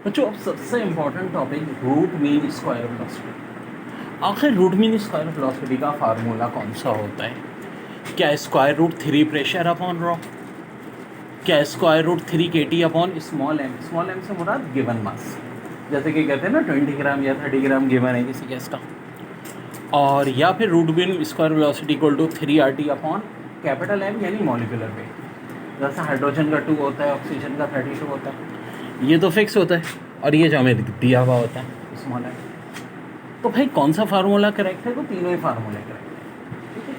बच्चों अब सबसे important topic root mean square velocity. आखिर रूट मीन स्क्वायर वेलोसिटी का फार्मूला कौन सा होता है? क्या square root 3 pressure upon rho, क्या square root 3 KT upon small M से मुराद गिवन मास, जैसे कि कहते हैं ना 20 ग्राम या 30 ग्राम गिवन है किसी गैस का, और या फिर root mean square velocity equal to 3RT upon capital M यानी मॉलिक्यूलर वेट। जैसे हाइड्रोजन का 2 होता है, ऑक्सीजन का 32 होता है, ये तो फिक्स होता है, और ये जो हमें दिया हुआ होता है स्मॉल एम। तो भाई कौन सा फार्मूला करेक्ट है? तो तीनों ही फार्मूले करेक्ट है, ठीक है,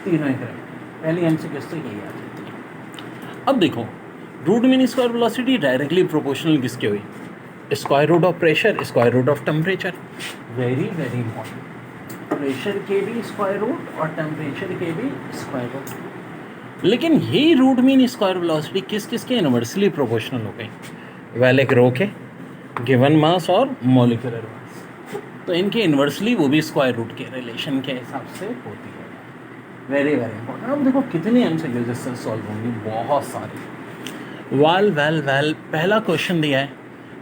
तीनों ही करेक्ट। पहली हमसे किस से यही आ जाती है। अब देखो, root mean square velocity directly proportional किसके हुई? Square root of pressure, square root of temperature. Very very important, pressure के भी स्क्वायर रूट और टेम्परेचर के भी स्क्वायर रूट। लेकिन यही रूट मीन स्क्वायर वेलोसिटी किस किस के इनवर्सली प्रोपोर्शनल हो गई? वेल एक रो के, गिवन मास और मॉलिक्यूलर मास, तो इनके इन्वर्सली वो भी स्क्वायर रूट के रिलेशन के हिसाब से होती है। Very very important. अब देखो कितनी MCQs इससे सॉल्व होंगी, बहुत सारी। वेल पहला क्वेश्चन दिया है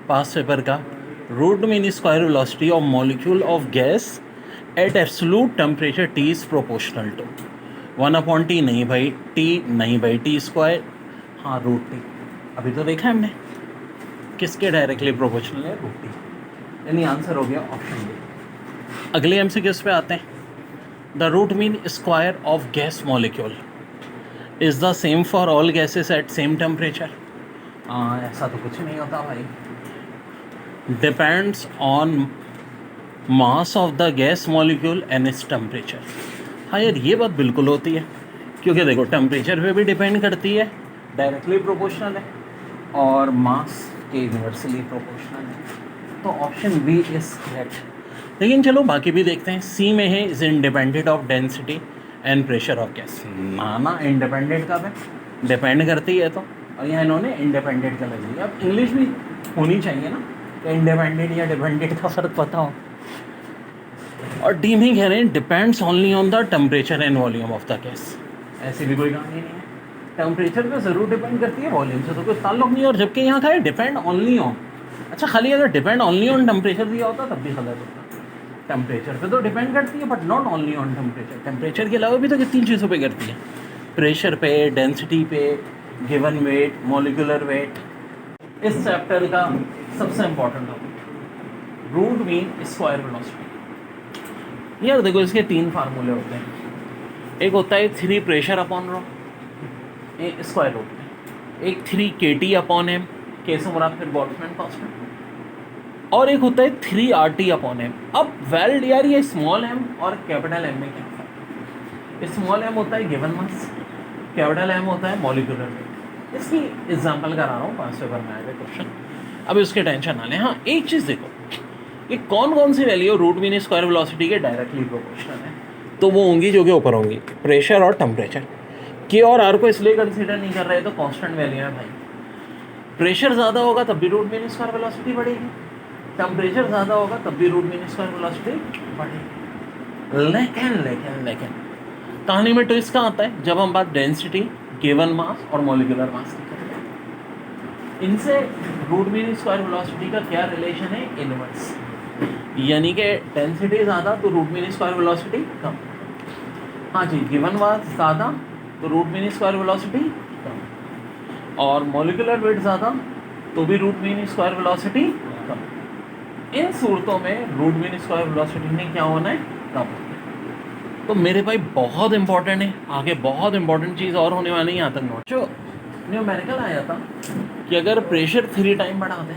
पास पेपर का, root mean square velocity of molecule of gas at absolute temperature T is proportional to 1/T। नहीं भाई T, नहीं भाई T स्क्वायर, हाँ रूट T। अभी तो देखा है हमने किसके डायरेक्टली प्रोपोर्शनल है? रूट T, यानी आंसर हो गया ऑप्शन डी। अगले MCQs पे आते हैं। The root mean square of gas molecule is the same for all gases at same temperature. ऐसा तो कुछ नहीं होता भाई, depends on mass of the gas molecule and its temperature. हाँ यार ये बात बिल्कुल होती है, क्योंकि देखो टेम्परेचर पे भी डिपेंड करती है, डायरेक्टली प्रोपोर्शनल है, और मास के इन्वर्सली प्रोपोर्शनल है। तो ऑप्शन बी इज करेक्ट। लेकिन चलो बाकी भी देखते हैं। सी में है is independent of density and pressure of gas. ना इंडिपेंडेंट का है, डिपेंड करती है तो, और यहाँ इन्होंने इंडिपेंडेंट का लग लिया। अब इंग्लिश भी होनी चाहिए ना, इंडिपेंडेंट या डिपेंडेंट का फ़र्क पता हो। और डी में कह रहे हैं depends only on the temperature and volume of the gas. ऐसी भी कोई कहानी नहीं है, टेम्परेचर पे ज़रूर डिपेंड करती है, वॉल्यूम से तो कोई ताल्लुक नहीं है। और जबकि यहाँ का है डिपेंड ओनली ऑन। अच्छा, खाली अगर डिपेंड ओनली ऑन टेम्परेचर दिया होता तब भी गलत होता। टेम्परेचर पे तो डिपेंड करती है, but not only on temperature. Temperature के अलावा भी तो कितनी चीज़ों पे करती है, प्रेशर पे, डेंसिटी पे, गिवन वेट, मॉलिक्यूलर वेट। इस चैप्टर का सबसे important topic root mean square velocity. यार देखो इसके 3 फार्मूले होते हैं। एक होता है 3 pressure upon rho square root में, एक 3 KT अपॉन एम, के से मुराद फिर बोल्ट्जमैन कांस्टेंट, और एक होता है 3RT अपॉन एम। अब वेल यार ये स्मॉल एम और कैपिटल एम में क्या फर्क है? स्मॉल एम होता है गिवन मास, कैपिटल एम होता है मॉलिक्यूलर वेट। इसकी एग्जांपल करा रहा हूँ, 5 पेपर में आएगा क्वेश्चन, अब उसके टेंशन ना लें। हाँ एक चीज़ देखो, ये कौन कौन सी value root mean square velocity के डायरेक्टली प्रोपोर्शनल है? तो वो होंगी जो कि ऊपर होंगी, प्रेशर और टेम्परेचर। के और आर को इसलिए कंसीडर नहीं कर रहे तो कांस्टेंट वैल्यू है भाई। प्रेशर ज़्यादा होगा तब भी रूट मीन स्क्वायर वेलोसिटी बढ़ेगी, टेम्परेचर ज़्यादा होगा तब भी रूट मीन स्क्वायर वेलोसिटी बढ़ेगी। लेकिन कहानी में ट्विस्ट कहाँ आता है? जब हम बात डेंसिटी, गिवन मास और मॉलिक्यूलर मास की करते हैं। इनसे रूट मीन स्क्वायर वेलोसिटी का क्या रिलेशन है? इनवर्स, यानी कि डेंसिटी ज़्यादा तो रूट मीन स्क्वायर वेलोसिटी कम। हाँ जी, गिवन मास ज़्यादा तो रूट मीन स्क्वायर वेलोसिटी कम, और मॉलिक्यूलर वेट ज़्यादा तो भी रूट मीन स्क्वायर वेलोसिटी कम। इन सूरतों में रूट मीन स्क्वायर वेलोसिटी ने क्या होना है? कम। तो मेरे भाई बहुत इंपॉर्टेंट है, आगे बहुत इंपॉर्टेंट चीज़ और होने वाली है यहाँ तक नोट। जो न्यूमेरिकल आया था कि अगर प्रेशर 3 टाइम बढ़ा दें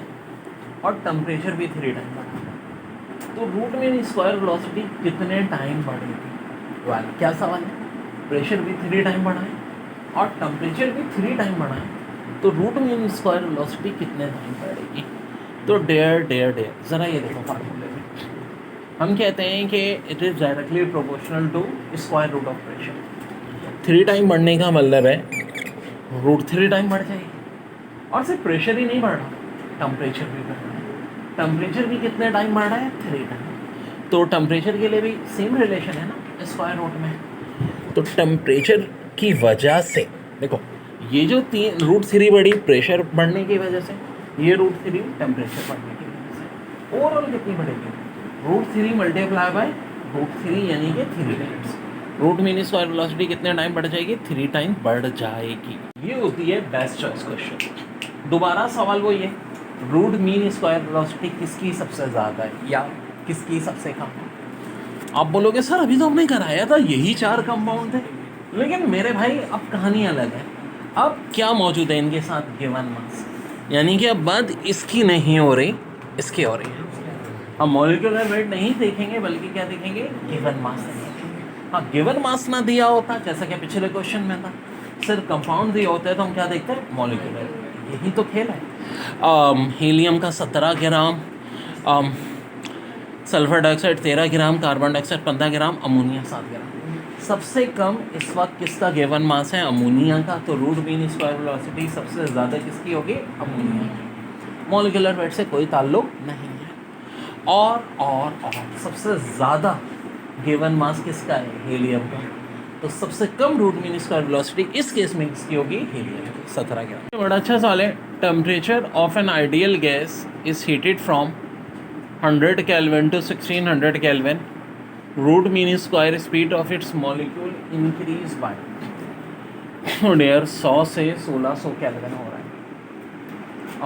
और टेम्परेचर भी 3 टाइम बढ़ा दें तो रूट मीन स्क्वायर वेलोसिटी कितने टाइम बढ़ेगी? वाल क्या सवाल है? प्रेशर भी 3 टाइम बढ़ाएं और टेम्परेचर भी 3 टाइम बढ़ाएं तो रूट मीन स्क्वायर वेलोसिटी कितने टाइम बढ़ेगी? तो डेयर ज़रा ये देखो फार्मूले में हम कहते हैं कि it is directly proportional to square root of pressure. 3 time बढ़ने का मतलब है रूट 3 टाइम बढ़ जाएगी। और सिर्फ प्रेशर ही नहीं बढ़ रहा, टेम्परेचर भी बढ़ रहा है। टेम्परेचर भी कितने टाइम बढ़ रहा है? 3 टाइम। तो टेम्परेचर के लिए भी सेम रिलेशन है ना स्क्वायर रूट में। तो टेम्परेचर की वजह से देखो ये जो 3 रूट 3 बढ़ी प्रेशर बढ़ने की वजह से, ये √3 टेम्परेचर बढ़ने की वजह से। ओवरऑल कितनी बढ़ेगी? √3 मल्टीप्लाई बाय √3 यानी कि 3 times. Root mean square velocity कितने टाइम बढ़ जाएगी? 3 टाइम बढ़ जाएगी। ये होती है बेस्ट चॉइस क्वेश्चन। दोबारा सवाल वही है, रूट मीन स्क्वायर वेलोसिटी किसकी सबसे ज़्यादा है या किसकी सबसे कम है? आप बोलोगे सर अभी तो हमने कराया था, यही 4 कंपाउंड थे। लेकिन मेरे भाई अब कहानी अलग है। अब क्या मौजूद है इनके साथ? गिवन मास, यानी कि अब बात इसकी नहीं हो रही, इसकी हो रही है। हम मॉलिक्यूलर वेट नहीं देखेंगे बल्कि क्या देखेंगे? गिवन मास देखेंगे। हाँ, गिवन मास ना दिया होता जैसा कि पिछले क्वेश्चन में था, सिर्फ कंपाउंड दिया होता है तो हम क्या देखते हैं? मॉलिक्यूलर। यही तो खेल है। हीलियम का 17 ग्राम, सल्फर डाइऑक्साइड 13 ग्राम, कार्बन डाइऑक्साइड 15 ग्राम, अमोनिया 7 ग्राम। सबसे कम इस वक्त किसका गिवन मास है? अमोनिया का। तो रूट मीन स्क्वायर वेलोसिटी सबसे ज़्यादा किसकी होगी? अमोनिया की। मॉलिक्यूलर वेट से कोई ताल्लुक नहीं है। और सबसे ज़्यादा गिवन मास किसका है? हीलियम का। तो सबसे कम रूट मीन स्क्वायर वेलोसिटी इस केस में किसकी होगी? हीलियम की, 17 ग्राम। बड़ा अच्छा सवाल है। Temperature of an ideal gas is heated from 100 Kelvin to 1600 Kelvin. Root mean square speed of its molecule increase by there 100 से 1600 केल्विन हो रहा है।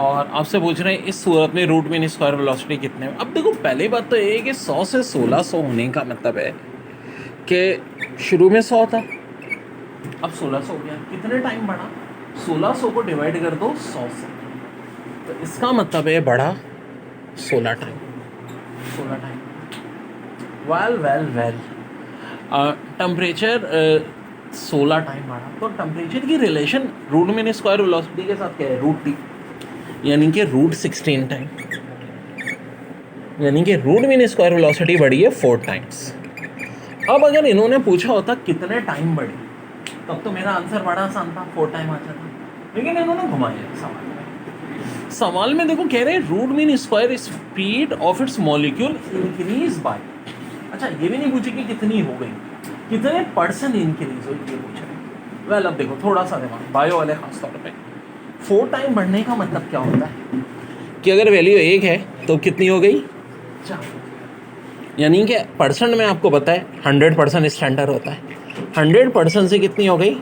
और आपसे पूछ रहे हैं इस सूरत में रूट मीन स्क्वायर वेलोसिटी कितने है? अब देखो, पहली बात तो ये है कि 100 से 1600 होने का मतलब है कि शुरू में 100 था, अब 1600 हो गया। कितने टाइम बढ़ा? 1600 को डिवाइड कर दो 100 से, तो इसका मतलब है बढ़ा 16 time. 16 time. Well temperature 16 time बढ़ा, तो टेम्परेचर की relation root mean square velocity के साथ क्या है? √T, यानी कि √16 टाइम, यानी कि रूट मीन स्क्वायर वेलोसिटी बढ़ी है 4 टाइम्स। अब अगर इन्होंने पूछा होता कितने टाइम बढ़ी, तब तो मेरा आंसर बड़ा आसान था, 4 टाइम आ जाता। लेकिन इन्होंने घुमाया सवाल में देखो, कह रहे हैं root mean square speed of its molecule increase by. अच्छा, ये भी नहीं पूछे कि कितनी हो गई, कितने % इंक्रीज हो, ये पूछ रहे। वेल अब देखो, थोड़ा सा दिमाग, बायो वाले खास तौर पे 4 टाइम बढ़ने का मतलब क्या होता है कि अगर वैल्यू 1 है तो कितनी हो गई? 4। यानी कि % में आपको पता है 100% स्टैंडर्ड होता है, 100% से कितनी हो गई?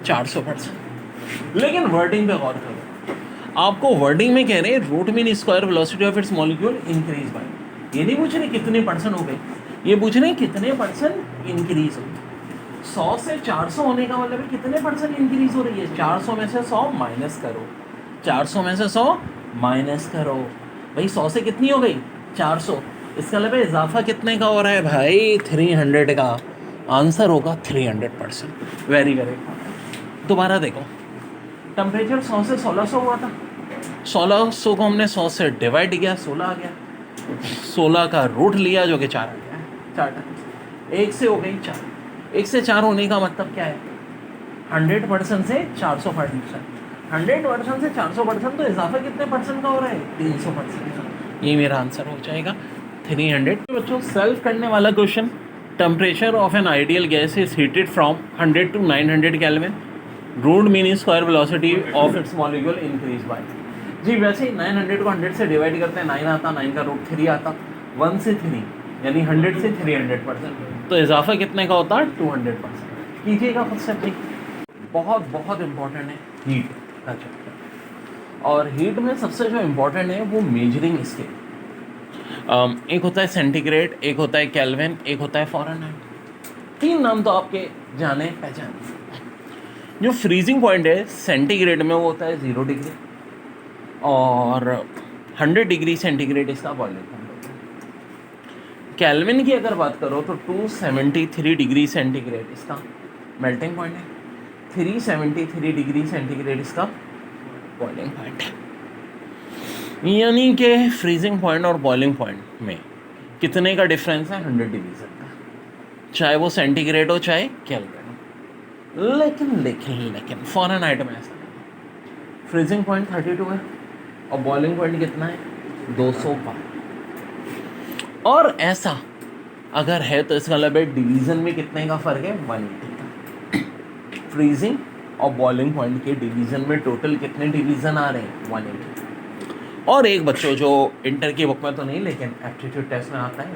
400%। लेकिन वर्डिंग पे गौर करो, आपको वर्डिंग में कह रहे हैं root mean square velocity of its molecule increase by. ये नहीं पूछ रहे कितने % हो गए, ये पूछ रहे हैं कितने % इंक्रीज हो। 100 से 400 होने का मतलब है कितने % इंक्रीज हो रही है? 400 में से 100 माइनस करो, 400 में से 100 माइनस करो, भाई 100 से कितनी हो गई? 400। इसका मतलब इजाफा कितने का हो रहा है भाई? 300 का। आंसर होगा 300%। Very correct. दोबारा देखो, टेम्परेचर 100 से 1600 हुआ था, 1600 को हमने 100 से डिवाइड किया, 16 आ गया, 16 का रूट लिया जो कि 4 आ गया, 4 टाइम्स। 1 से हो गई 4, 1 से 4 होने का मतलब क्या है? 100% से 400%, 100% से 400%, तो इजाफा कितने % का हो रहा है? 300% का। ये मेरा आंसर हो जाएगा 300। बच्चों, सेल्फ करने वाला question, temperature of an ideal gas is heated from 100 to 900 Kelvin, root mean square velocity of its molecule increase by. जी वैसे ही 900 को 100 से डिवाइड करते हैं, 9 आता, 9 का रूट 3 आता, 1 से 3 यानी 100 से 300%, तो इजाफा कितने का होता है? 200%। कीजिएगा खुद से भाई। बहुत बहुत इम्पोर्टेंट है हीट का चैप्टर, और हीट में सबसे जो इम्पोर्टेंट है वो मेजरिंग स्केल। एक होता है सेंटीग्रेड, एक होता है केल्विन, एक होता है फ़ारेनहाइट। 3 नाम तो आपके जाने पहचाने। जो फ्रीजिंग पॉइंट है सेंटीग्रेड में वो होता है 0 डिग्री, और 100 डिग्री सेंटीग्रेड इसका बॉइलिंग पॉइंट होता है। केल्विन की अगर बात करो तो 273 डिग्री सेंटीग्रेड इसका मेल्टिंग पॉइंट है, 373 डिग्री सेंटीग्रेड इसका बॉइलिंग पॉइंट है। यानी कि फ्रीजिंग पॉइंट और बॉइलिंग पॉइंट में कितने का डिफरेंस है? 100 डिग्री का, चाहे वो सेंटीग्रेड हो चाहे केल्विन। लेकिन फ़ारेनहाइट में ऐसा नहीं। फ्रीजिंग पॉइंट 32 है और बॉइलिंग पॉइंट कितना है? 212। और ऐसा अगर है तो इसका मतलब है डिवीज़न में कितने का फ़र्क है? 180 का। फ्रीजिंग और बॉइलिंग पॉइंट के डिवीज़न में टोटल कितने डिवीज़न आ रहे हैं? 180। और एक बच्चों जो इंटर की बुक में तो नहीं लेकिन एप्टीट्यूड टेस्ट में आता है,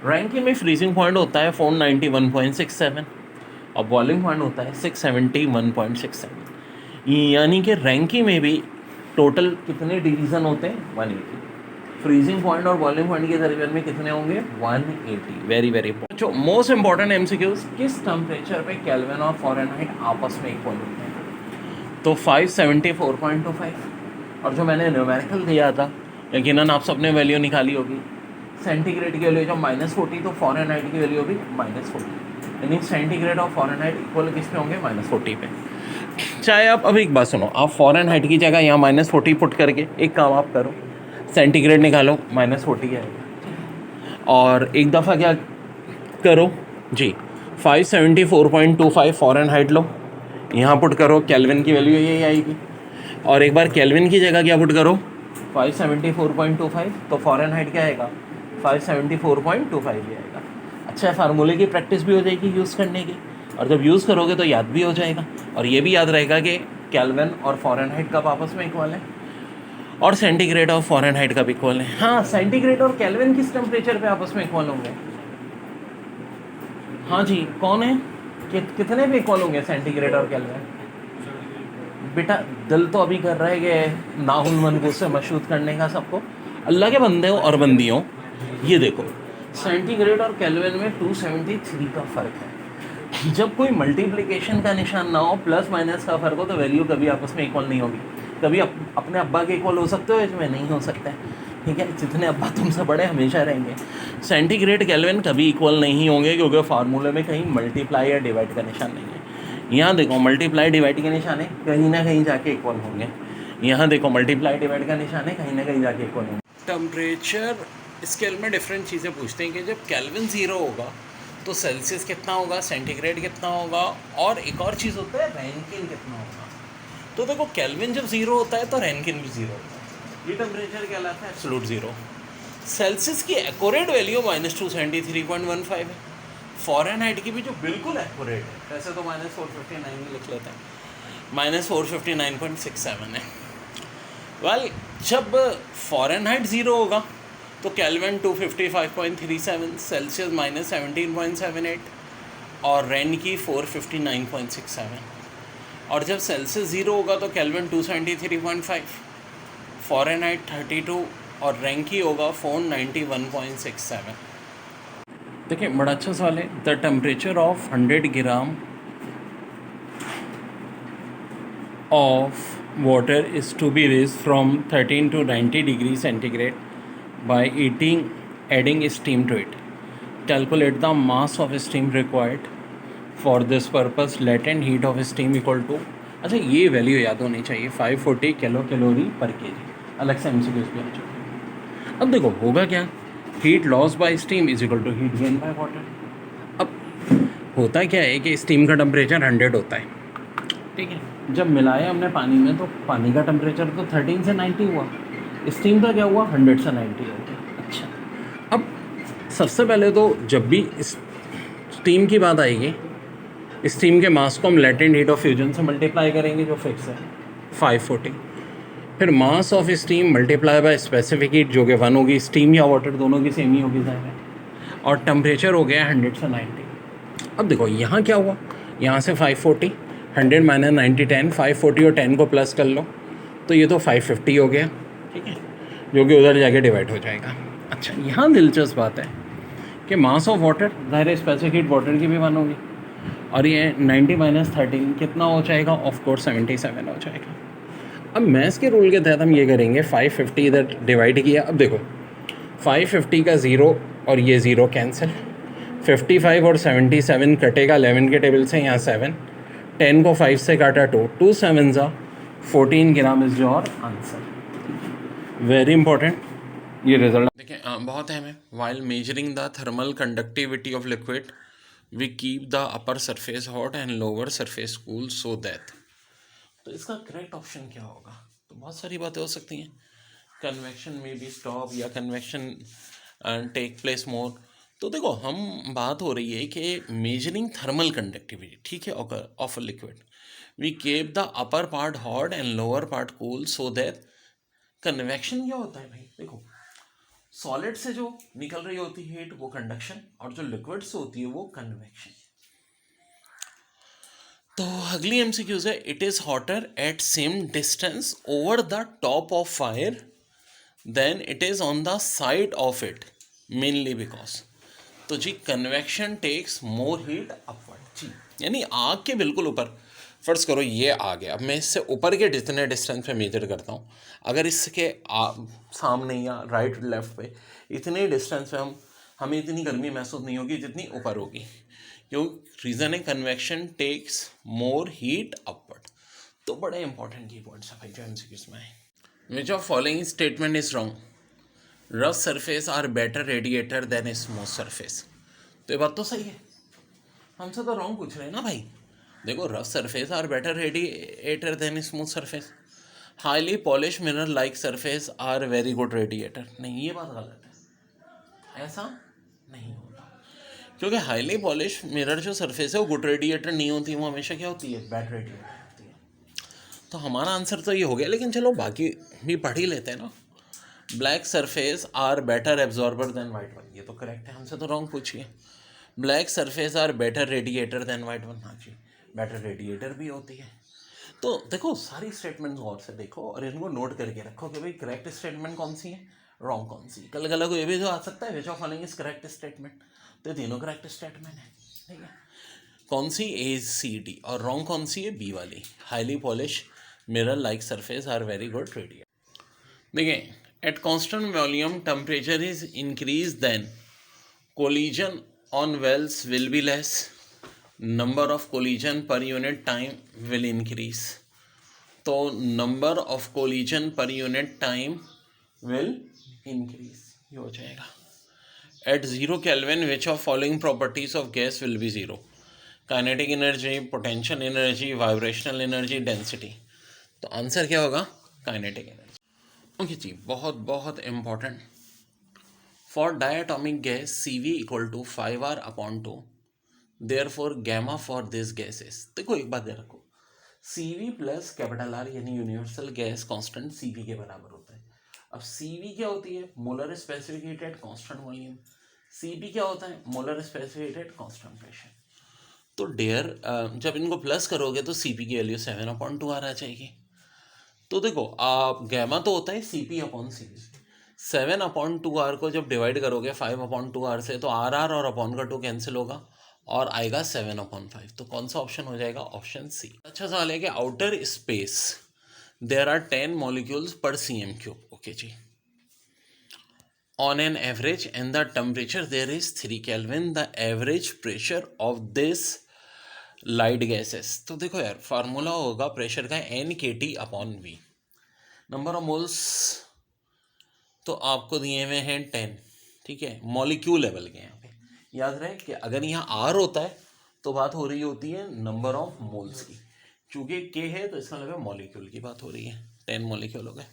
रैंकिन में फ्रीजिंग पॉइंट होता है 491.67 और बॉइलिंग पॉइंट होता है 671.67, यानी कि रैंकी में भी टोटल कितने डिवीज़न होते हैं 180। फ्रीजिंग पॉइंट और बॉइलिंग पॉइंट के दरमियान में कितने होंगे 180। Very very important. जो मोस्ट इंपॉर्टेंट एमसीक्यूज, किस टेम्परेचर पे केल्विन और फ़ारेनहाइट आपस में इक्वल होते हैं? तो 574.25। और जो मैंने न्यूमेरिकल दिया था, यकीनन आप सबने वैल्यू निकाली होगी। सेंटीग्रेड की वैल्यू जब -40 तो फ़ारेनहाइट की वैल्यू भी -40, यानी सेंटीग्रेड और फ़ारेनहाइट इक्वल किस पे होंगे -40 पे। चाहे आप, अब एक बात सुनो, आप फ़ारेनहाइट की जगह यहाँ -40 पुट करके एक काम आप करो, सेंटीग्रेड निकालो, -40 है। और एक दफ़ा क्या करो जी, 574.25 फ़ारेनहाइट लो, यहाँ पुट करो, केल्विन की वैल्यू यही आएगी। और एक बार केल्विन की जगह क्या पुट करो 574.25, तो फ़ारेनहाइट क्या आएगा 574.25 ही आएगा। अच्छा, फार्मूले की प्रैक्टिस भी हो जाएगी यूज़ करने की, और जब यूज़ करोगे तो याद भी हो जाएगा, और ये भी याद रहेगा कि केल्विन और फ़ारेनहाइट कब आपस में इक्वल है और सेंटीग्रेड और फ़ारेनहाइट कब इक्वल है। हाँ, सेंटीग्रेड और केल्विन किस टेम्परेचर पे आपस में इक्वल होंगे? हाँ जी, कौन है कितने पे इक्वल होंगे सेंटीग्रेड और केल्विन? बेटा दिल तो अभी कर रहा है कि नाहुल मनकूस से मशहूद करने का सबको। अल्लाह के बंदे हो और बंदियों, ये देखो सेंटीग्रेड और केल्विन में 273 का फ़र्क है। जब कोई मल्टीप्लिकेशन का निशान ना हो, प्लस माइनस का फ़र्क हो, तो वैल्यू कभी आपस में इक्वल नहीं होगी। कभी अपने अब्बा के इक्वल हो सकते हो, इसमें नहीं हो सकता है, ठीक है। जितने अब्बा तुमसे बड़े हमेशा रहेंगे। सेंटीग्रेड केल्विन कभी इक्वल नहीं होंगे, क्योंकि फार्मूले में कहीं मल्टीप्लाई या डिवाइड का निशान नहीं है। यहाँ देखो मल्टीप्लाई डिवाइड के निशान है, कहीं ना कहीं जाके इक्वल होंगे। यहाँ देखो मल्टीप्लाई डिवाइड का निशान है, कहीं ना कहीं जाके इक्वल होंगे। टेम्परेचर स्केल में डिफरेंट चीज़ें पूछते हैं कि जब केल्विन 0 होगा तो सेल्सियस कितना होगा, सेंटीग्रेड कितना होगा, और एक और चीज़ होता है रैंकिन कितना होगा। तो देखो केल्विन जब 0 होता है तो रैंकिन भी 0 होता है। ये टेम्परेचर कहलाता है एब्सोल्यूट 0। सेल्सियस की एक्यूरेट वैल्यू -273.15 है। फ़ारेनहाइट की भी जो बिल्कुल एक्यूरेट है, वैसे तो -459 ही लिख लेते हैं, -459.67 है। वेल, जब फ़ारेनहाइट 0 होगा तो केल्विन 255.37, सेल्सियस -17.78 और रैन की 459.67। और जब सेल्सियस 0 होगा तो केल्विन 273.5, फ़ारेनहाइट 32 और रैंकी होगा 491.67। देखिए बड़ा अच्छा सवाल है। The temperature of 100 gram of water is to be raised from 13 to 90 degrees centigrade by adding steam to it. Calculate the mass of steam required for this purpose. Latent heat of steam equal to, अच्छा ये value याद होनी चाहिए, 540 kilo calorie पर के जी। अलग से MCQs भी आ चुके हैं। अब देखो होगा क्या, heat loss by steam is equal to heat gain by water. अब होता क्या है कि स्टीम का टेम्परेचर 100 होता है, ठीक है। जब मिलाया हमने पानी में तो पानी का टेम्परेचर तो 13 से 90 हुआ, स्टीम का क्या हुआ 100 से 90 हो गया। अच्छा, अब सबसे पहले तो जब भी स्टीम की बात आएगी, स्टीम के मास को हम लेटेंट हीट ऑफ फ्यूजन से मल्टीप्लाई करेंगे जो फिक्स है 540, फिर mass of steam multiply by specific heat जो कि 1 होगी, स्टीम या वाटर दोनों की सेम ही होगी ज़ाहिर है, और टेम्परेचर हो गया 100 से 90। अब देखो यहाँ क्या हुआ, यहाँ से 540, 100 माइनस 90 10, 540 और 10 को प्लस कर लो तो ये तो 550 हो गया, ठीक है, जो कि उधर जाके डिवाइड हो जाएगा। अच्छा, यहाँ दिलचस्प बात है कि मास ऑफ वाटर, ज़ाहिर स्पेसिफिक हीट वाटर की भी 1 होगी, और ये 90 माइनस 13 कितना हो जाएगा, ऑफ कोर्स 77 हो जाएगा। अब मैथ्स के रूल के तहत हम ये करेंगे, 550 इधर डिवाइड किया, अब देखो 550 का 0 और ये 0 कैंसिल, 55 और 77 कटेगा 11 के टेबल से, यहाँ 7, 10 को 5 से काटा 2 7 ज़ा 14 gram is your answer. Very important ये रिजल्ट। देखिए बहुत अहम है। While measuring the thermal conductivity of liquid we keep the upper surface hot and lower surface cool so that, तो इसका करेक्ट ऑप्शन क्या होगा? तो बहुत सारी बातें हो सकती हैं, कन्वेक्शन में भी स्टॉप या कन्वेक्शन टेक प्लेस मोर। तो देखो हम बात हो रही है कि मेजरिंग थर्मल कंडक्टिविटी, ठीक है, of a liquid, we keep the upper part hot and lower part cool so that convection क्या होता है भाई, देखो सॉलिड से जो निकल रही होती है हीट वो कंडक्शन, और जो लिक्विड से होती है वो कन्वेक्शन। तो अगली एमसीक्यूज है, it is hotter at same distance over the top of fire than it is on the side of it mainly because. तो जी convection takes more heat upward जी, यानी आग के बिल्कुल ऊपर, फर्ज करो ये आग है, अब मैं इससे ऊपर के जितने डिस्टेंस पे मेजर करता हूँ, अगर इसके सामने या राइट लेफ्ट पे इतने डिस्टेंस पे हमें इतनी गर्मी महसूस नहीं होगी जितनी ऊपर होगी, क्यों? रीज़न है convection takes more heat upward. तो बड़े इंपॉर्टेंट की पॉइंट्स है भाई जो एमसीक्यूज में है। Which of following statement is wrong? Rough surface are better radiator than smooth surface. तो ये बात तो सही है, हमसे तो रॉन्ग पूछ रहे हैं ना भाई। देखो rough surface are better radiator than smooth surface, highly polish mirror like surface are very good radiator. नहीं, ये बात गलत है, ऐसा नहीं होता, क्योंकि हाईली पॉलिश मिरर जो सरफेस है वो गुड रेडिएटर नहीं होती, वो हमेशा क्या होती है, बैड रेडिएटर होती है। तो हमारा आंसर तो ये हो गया, लेकिन चलो बाकी भी पढ़ ही लेते हैं ना। Black surface are better absorber than white one, ये तो करेक्ट है, हमसे तो रॉन्ग पूछिए। Black surface are better radiator than white one, हाँ जी बेटर रेडिएटर भी होती है। तो देखो सारी स्टेटमेंट गौर से देखो और इनको नोट करके रखो कि भाई करेक्ट स्टेटमेंट कौन सी है, रॉन्ग कौन सी। कल को ये भी तो आ सकता है which of following is correct statement, तो तीनों करेक्ट स्टेटमेंट है, ठीक है। कौन सी ए सी डी, और रॉन्ग कौन सी है बी वाली, highly polish mirror like surface are very good radiator. देखिए at constant volume temperature is increase then collision on wells will be less, number of collision per unit time will increase। तो number of collision per unit time will increase, ये हो जाएगा। at 0 Kelvin which of following properties of gas will be zero? Kinetic energy, potential energy, vibrational energy, density. तो answer क्या होगा, kinetic energy. Okay जी, बहुत बहुत important. For diatomic gas CV equal to 5R upon 2, therefore gamma for this gas is। देखो एक बात याद रखो, CV प्लस कैपिटल R यानी यूनिवर्सल गैस कांस्टेंट CV के बराबर होता है। अब CV क्या होती है, molar specific heat at constant volume. CP क्या होता है, molar specific heat at constant pressure. तो डेयर जब इनको प्लस करोगे तो CP की वैल्यू 7/2R आ जाएगी। तो देखो आप गैमा तो होता है CP अपॉन CV, 7/2R को जब डिवाइड करोगे 5/2R से तो RR और अपॉन का 2 कैंसिल होगा और आएगा 7/5। तो कौन सा ऑप्शन हो जाएगा, ऑप्शन सी। अच्छा सवाल है कि outer space there are 10 molecules per cm3। Okay जी, on an average and the temperature there is 3 Kelvin, the average pressure of this light gases. तो देखो यार फार्मूला होगा प्रेशर का NkT/V, नंबर ऑफ मोल्स तो आपको दिए हुए हैं 10, ठीक है, मॉलिक्यूल लेवल के यहाँ पे याद रहे कि अगर यहाँ R होता है तो बात हो रही होती है नंबर ऑफ मोल्स की, चूंकि K है तो इसका मतलब मॉलिक्यूल की बात हो रही है, 10 मॉलिक्यूल हो गए।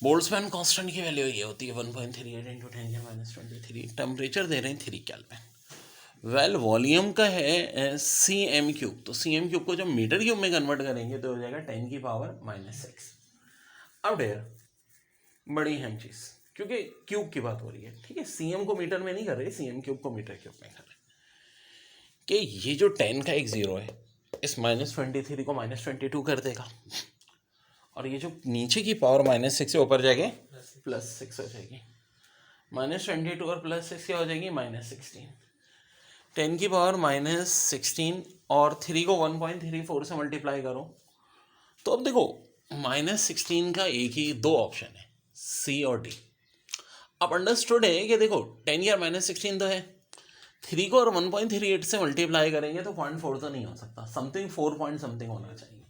बोल्ट्जमैन कांस्टेंट की वैल्यू ये होती है 1.38 × 10⁻23। टेम्परेचर दे रहे हैं 3 Kelvin। वेल वॉल्यूम का है cm3, तो cm3 को जब मीटर क्यूब में कन्वर्ट करेंगे तो हो जाएगा 10⁻⁻6। अब डेयर बड़ी अहम चीज़, क्योंकि क्यूब की बात हो रही है, ठीक है, सीएम को मीटर में नहीं कर रहे, cm3 को मीटर क्यूब में कर रहे, कि ये जो 10 का एक जीरो है इस -23 को -22 कर देगा, और ये जो नीचे की पावर -6 से ऊपर जाएगी +6 हो जाएगी, -22 और +6 क्या हो जाएगी -16। 10 की पावर -16 और 3 को 1.34 से मल्टीप्लाई करो, तो अब देखो -16 का एक ही दो ऑप्शन है, सी और डी। अब अंडरस्टूड है कि देखो 10 या -16 तो है, 3 को और 1.38 से मल्टीप्लाई करेंगे तो 0.4 तो नहीं हो सकता, समथिंग 4 पॉइंट समथिंग होना चाहिए,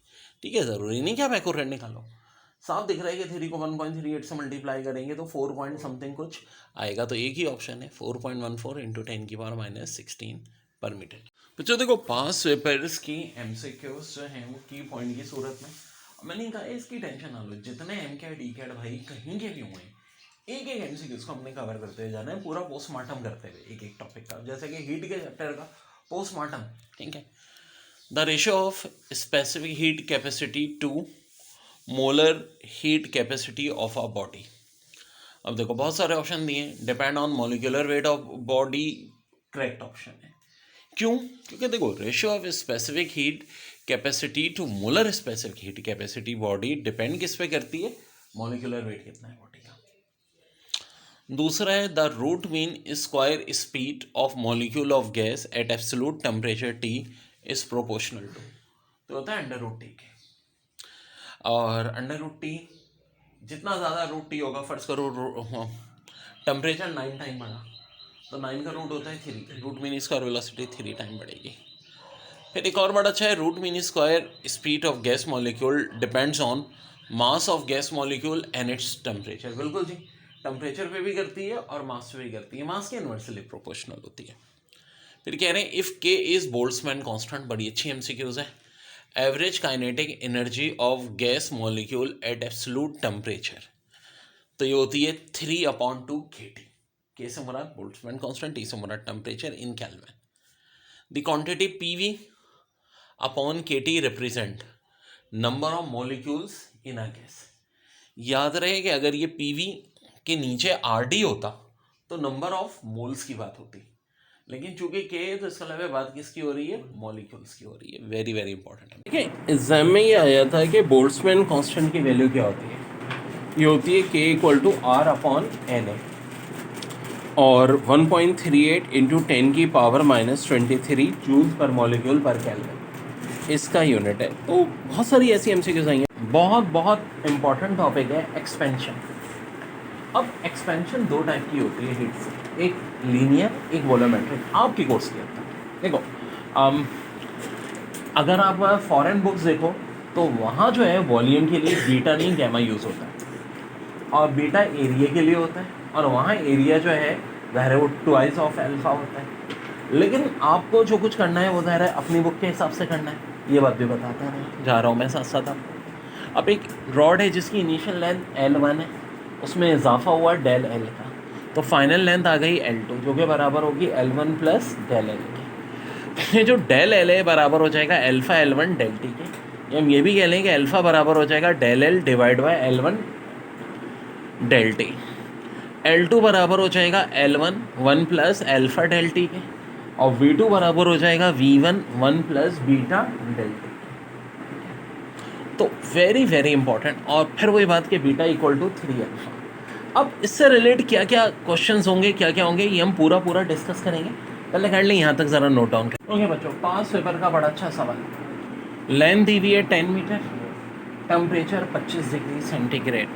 ठीक है। ज़रूरी नहीं क्या बैक रेट निकालो, साफ दिख रहा है कि 3 को 1.38 से मल्टीप्लाई करेंगे तो 4 पॉइंट समथिंग कुछ आएगा, तो एक ही ऑप्शन है 4.14 × 10⁻16 पर मीटर। बच्चों देखो पास पेपर्स की MCQs जो हैं वो की पॉइंट की सूरत में, मैंने कहा इसकी टेंशन ना लो, जितने MCAT DCAT भाई कहीं के भी हुए एक एक MCQs को हमने कवर करते हुए जाना है, पूरा पोस्टमार्टम करते हुए एक एक टॉपिक का, जैसे कि हीट के चैप्टर का पोस्टमार्टम, ठीक है। The ratio of specific heat capacity to molar heat capacity of a body. अब देखो बहुत सारे ऑप्शन दिए हैं, depend on molecular weight of body correct option है। क्यों? क्योंकि देखो ratio of specific heat capacity to molar specific heat capacity body depend किस पे करती है? मॉलिक्यूलर वेट कितना है बॉडी का। दूसरा है the root mean square speed of molecule of gas at absolute temperature T is proportional to, तो होता है अंडर रूट टी के। और अंडर रूट टी जितना ज़्यादा रूट टी होगा, फर्स्ट करो टेम्परेचर 9 टाइम बढ़ा तो 9 का रूट होता है 3, root mean square velocity 3 time बढ़ेगी। फिर एक और बड़ा अच्छा है root mean square speed of gas molecule depends on mass of gas molecule and its temperature. बिल्कुल जी, टेम्परेचर पे भी करती है और मास पे भी करती है, मास के इन्वर्सली प्रोपोर्शनल होती है। फिर कह रहे हैं इफ़ के इज बोल्ट्जमैन कांस्टेंट, बड़ी अच्छी एमसीक्यूज है। Average kinetic energy of gas molecule eight absolute temperature, तो ये होती है 3/2 kT। के से मुराद बोल्ट्जमैन कांस्टेंट, टी से मुराद temperature in Kelvin. The quantity PV upon kT represent number of molecules in a gas. याद रहे कि अगर ये पीवी के नीचे आरडी होता तो नंबर ऑफ मोल्स की बात होती, लेकिन चूंकि के है तो इसका मतलब बात किसकी हो रही है? मॉलिक्यूल्स की हो रही है। वेरी वेरी इंपॉर्टेंट है। ठीक है, एग्जाम में ये आया था कि बोल्ट्जमैन कांस्टेंट की वैल्यू क्या होती है? ये होती है के equal to R upon N A, और 1.38 into 10⁻⁻23 joule per molecule per kelvin इसका यूनिट है। तो बहुत सारी ऐसी एमसीक्यूज आई हैं। बहुत बहुत इंपॉर्टेंट टॉपिक है एक्सपेंशन। अब एक्सपेंशन दो टाइप की होती है हीट से, एक लीनियर, एक वॉल्यूमेट्रिक। आपकी कोर्स की होता है। देखो अगर आप फॉरेन बुक्स देखो तो वहाँ जो है वॉल्यूम के लिए बीटा नहीं गैमा यूज़ होता है, और बीटा एरिया के लिए होता है, और वहाँ एरिया जो है ज़ाहिर है वो ट्वाइस ऑफ अल्फा होता है। लेकिन आपको जो कुछ करना है वो ज़ाहिर है अपनी बुक के हिसाब से करना है, ये बात भी बताता जा रहा हूँ मैं साथ साथ आपको। अब एक रॉड है जिसकी इनिशियल लेंथ L1 है, उसमें इजाफा हुआ डेल एल का, तो फाइनल लेंथ आ गई L2 जो कि बराबर होगी L1 प्लस डेल एल के। ये जो डेल एल है बराबर हो जाएगा अल्फा L1 डेल टी के। हम ये भी कह लें कि अल्फा बराबर हो जाएगा del L divide by L1 del T. L2 बराबर हो जाएगा L1 1 plus alpha del T के, और V2 बराबर हो जाएगा V1 1 plus beta del T. तो वेरी वेरी इंपॉर्टेंट। और फिर वही बात कि बीटा इक्वल टू 3 अल्फा। अब इससे रिलेट क्या क्या क्वेश्चंस होंगे, क्या क्या होंगे, ये हम पूरा डिस्कस करेंगे। पहले कर लें यहाँ तक ज़रा नोट डाउन करें। ओके बच्चों, पास पेपर का बड़ा अच्छा सवाल। लेंथ दी हुई है 10 मीटर, टेम्परेचर 25 डिग्री सेंटीग्रेड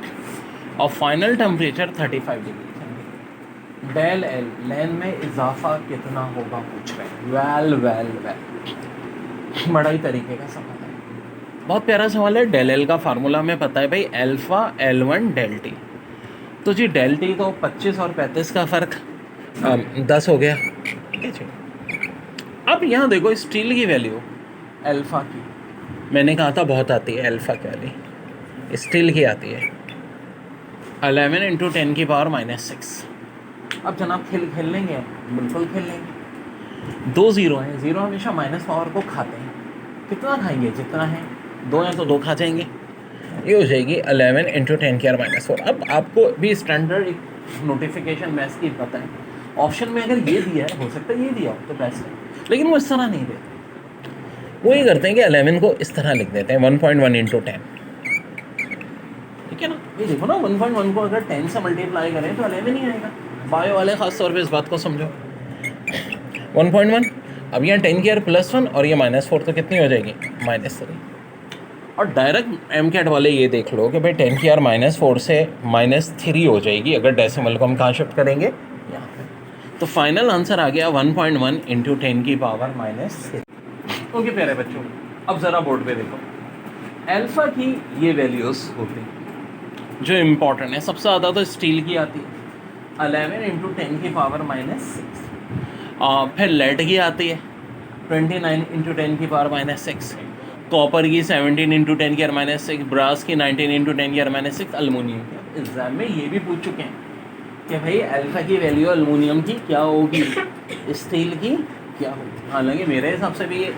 और final temperature 35 degree centigrade. Del L length में इजाफा कितना होगा पूछ रहे हैं। वेल बड़ा ही तरीके का सवाल है, बहुत प्यारा सवाल है। डेल एल का फार्मूला हमें पता है भाई, अल्फा L1 डेल टी। तो जी डेल टी तो 25 और 35 का फ़र्क 10 हो गया। अब यहाँ देखो स्टील की वैल्यू अल्फा की, मैंने कहा था बहुत आती है अल्फा की वैल्यू, स्टील की आती है 11 इंटू 10⁻⁻6। अब जनाब खेल लेंगे, बिल्कुल खेल लेंगे। 2 ज़ीरो हैं, ज़ीरो हमेशा माइनस पावर को खाते हैं। कितना खाएंगे? जितना है, 2 हैं तो 2 खा जाएंगे। ये हो जाएगी 11 इंटू 10⁻⁻4। अब आपको भी स्टैंडर्ड एक नोटिफिकेशन मैथ्स की पता है, ऑप्शन में अगर ये दिया है, हो सकता है ये दिया हो तो बेस्ट है, लेकिन वो इस तरह नहीं देते। वो ये करते हैं कि 11 को इस तरह लिख देते हैं 1.1 इंटू 10। ठीक है ना, ये देखो ना 1.1 को अगर 10 से मल्टीप्लाई करें तो 11 ही आएगा। बायो वाले खास तौर पे इस बात को समझो। 1.1, अब यहाँ 10⁻+1 और ये -4 तो कितनी हो जाएगी? -3। और डायरेक्ट एम कैट वाले ये देख लो कि भाई 10⁻⁻4 से -3 हो जाएगी अगर डेसिमल को हम कहाँ शिफ्ट करेंगे? यहाँ पे। तो फाइनल आंसर आ गया 1.1 इंटू 10⁻⁻3। ओके प्यारे बच्चों, अब ज़रा बोर्ड पे देखो। अल्फा की ये वैल्यूज़ होती हैं जो इम्पॉर्टेंट है, सबसे ज़्यादा तो स्टील की आती है 11 इंटू 10⁻⁻6। फिर लेड की आती है 29 इंटू 10⁻⁻6, कॉपर की 17 इंटू 10⁻⁻6, ब्रास की 19 इंटू 10⁻⁻6, अल्मोनियम की। एग्जाम में ये भी पूछ चुके हैं कि भाई अल्फा की वैल्यू अल्मोनियम की क्या होगी, स्टील की क्या होगी। हालांकि मेरे हिसाब से भी ये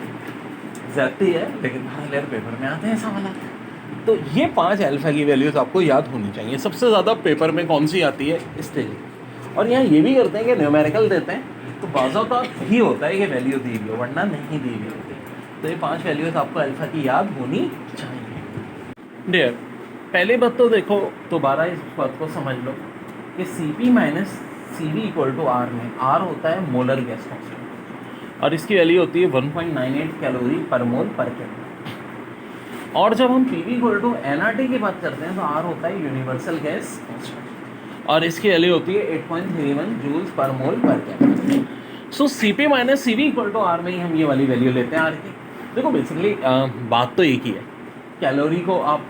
ज़्यादती है, लेकिन हर लेयर पेपर में आते हैं सवाल। तो ये 5 अल्फा की वैल्यूज आपको याद होनी चाहिए। सबसे ज़्यादा पेपर में कौन सी आती है, स्टेज। और यहाँ ये भी करते हैं कि न्यूमेरिकल देते हैं, तो बाज़ों का ही होता है कि वैल्यू दी हुई हो, वरना नहीं दी हुई होती। तो ये 5 वैल्यूज आपको अल्फा की याद होनी चाहिए। डियर, पहली बात तो देखो, दोबारा इस बात को समझ लो कि Cp minus Cv equal to R में R होता है मोलर गैस कांस्टेंट, और इसकी वैल्यू होती है 1.98 कैलोरी पर मोल पर केल्विन। और जब हम Pv इक्वल टू nRT की बात करते हैं तो R होता है यूनिवर्सल गैस कांस्टेंट, और इसकी वैल्यू होती है 8.31 joules per mole per kelvin. So Cp minus Cv equal to R में ही हम ये वाली वैल्यू लेते हैं R की। देखो बेसिकली बात तो एक ही है, कैलोरी को आप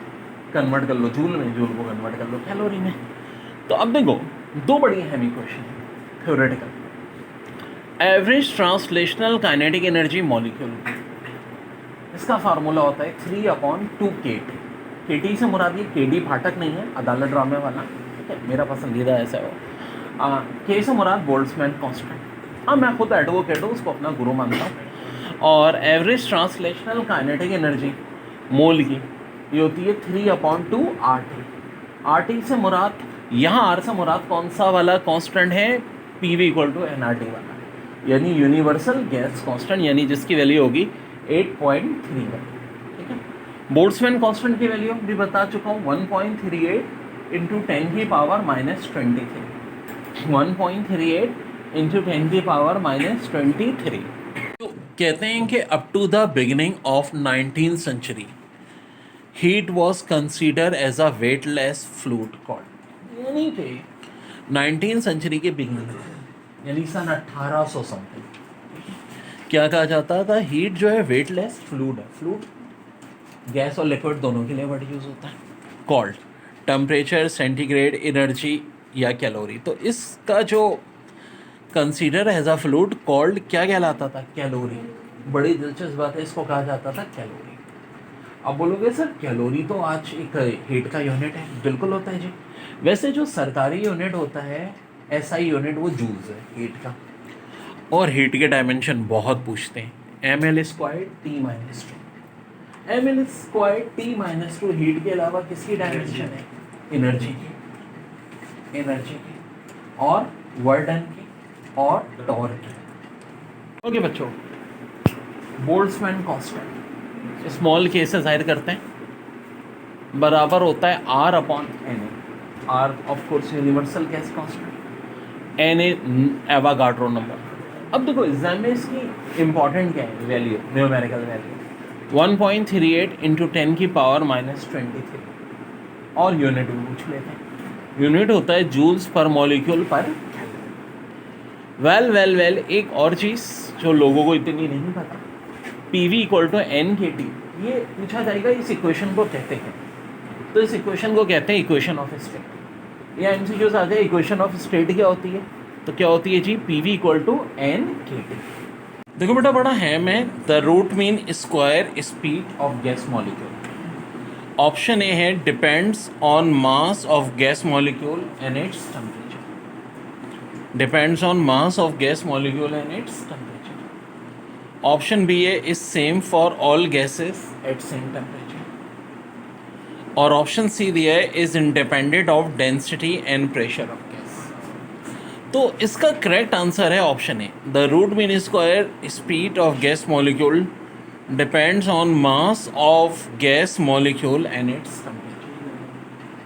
कन्वर्ट कर लो जूल में, जूल को कन्वर्ट कर लो कैलोरी में। तो अब देखो, दो बड़ी अहम इक्वेशन है theoretical. Average translational kinetic energy molecule, इसका फार्मूला होता है 3/2 KT। KT से मुराद ये KD फाटक नहीं है, अदालत ड्रामे वाला, ठीक है, मेरा पसंदीदा ऐसा है। K से मुराद बोल्ट्जमैन कांस्टेंट। हाँ, मैं खुद एडवोकेट हूँ, उसको अपना गुरु मानता हूँ। और एवरेज ट्रांसलेशनल काइनेटिक एनर्जी मोल की ये होती है 3/2 RT। RT से मुराद, यहाँ R से मुराद कौन सा वाला कांस्टेंट है, PV इक्वल टू nRT वाला, यानी यूनिवर्सल गैस कांस्टेंट, यानी जिसकी वैल्यू होगी 8.31। ठीक है, बोल्ट्जमैन कांस्टेंट की वैल्यू भी बता चुका हूँ, 1.38 इंटू 10 की पावर -23। 1.38 इंटू 10 की पावर -23। तो कहते हैं कि up to the beginning of 19th century heat was consider as a weightless fluid called, यानी कि 19th सेंचुरी के बिगिनिंग में, यानी सन 1800 समथिंग, क्या कहा जाता था, हीट जो है वेटलेस फ्लूइड है। फ्लूइड गैस और लिक्विड दोनों के लिए वर्ड यूज होता है। कॉल्ड टेम्परेचर, सेंटीग्रेड, एनर्जी या कैलोरी। तो इसका जो consider as a fluid called क्या कहलाता था, कैलोरी। बड़ी दिलचस्प बात है, इसको कहा जाता था कैलोरी। अब बोलोगे सर कैलोरी तो आज एक हीट का यूनिट है, बिल्कुल होता है जी। वैसे जो सरकारी यूनिट होता है, SI यूनिट, वो जूल्स है हीट का। और हीट के डायमेंशन बहुत पूछते हैं, ml square T-2। ml square T-2 heat के अलावा किसकी डायमेंशन है, एनर्जी की, एनर्जी की, और वर्क डन की, और टॉर्क की। ओके बच्चों, बोल्ट्जमैन कांस्टेंट स्मॉल के से जाहिर करते हैं, बराबर होता है R/Na। R of course universal gas constant, Na Avogadro number. अब देखो एग्जाम में इसकी इंपॉर्टेंट क्या है वैल्यू, न्यूमेरिकल वैल्यू 1.38 इंटू 10 की पावर -23। और यूनिट भी पूछ लेते हैं, यूनिट होता है जूल्स पर मॉलिक्यूल पर। वेल एक और चीज़ जो लोगों को इतनी नहीं पता, PV इक्वल टू NKT, ये पूछा जाएगा इस इक्वेशन को कहते हैं। तो इस इक्वेशन को कहते हैं इक्वेशन ऑफ स्टेट, या MCQs आ जाए इक्वेशन ऑफ स्टेट क्या होती है, तो क्या होती है जी, PV इक्वल टू NKT। देखो बेटा, बड़ा हैम है, the root mean square speed of gas molecule. Option A है depends on mass of gas molecule and its temperature. Depends on mass of gas molecule and its temperature. Option B है is same for all gases at same temperature. और option C दिया है is independent of density and pressure of gas. तो इसका correct answer है option A, the root mean square speed of gas molecule depends on mass of gas molecule and its temperature.